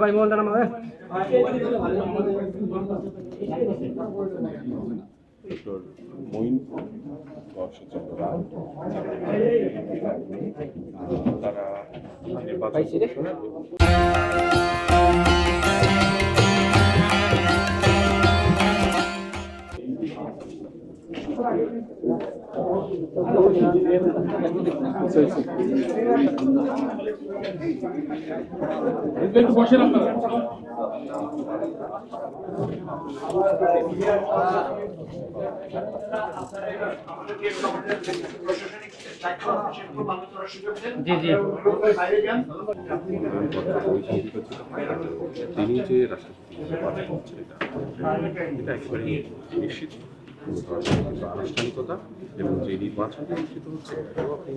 ভাই মোহনটা নাম মঈন তারা বসে জি জি তিনি যে রাষ্ট্রপতি নির্বাচন হচ্ছে এটা একেবারে নিশ্চিত আনুষ্ঠানিকতা এবং যে নির্বাচন অনুষ্ঠিত হচ্ছে এটাও আপনি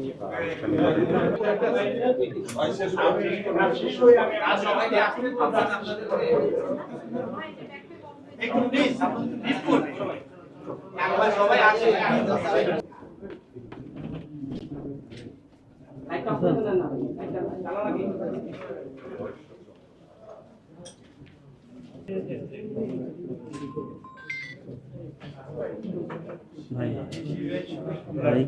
ভাই ভাই